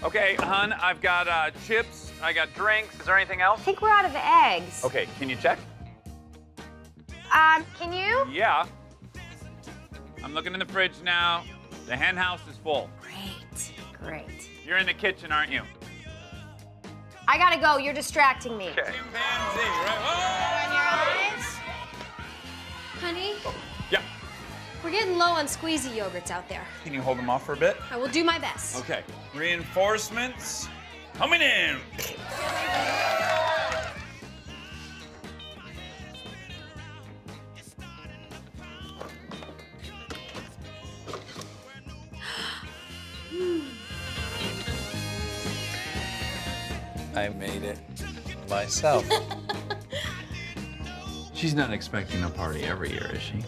Okay, hun, I've got chips, I got drinks. Is there anything else? I think we're out of eggs. Okay, can you check? Can you? Yeah. I'm looking in the fridge now. The hen house is full. Great. You're in the kitchen, aren't you? I gotta go. You're distracting me. Okay. Chimpanzee, right? On your eyes. Honey, Yeah. we're getting low on squeezy yogurts out there. Can you hold them off for a bit? I will do my best. Okay. Reinforcements coming in. I made it myself. She's not expecting a party every year, is she?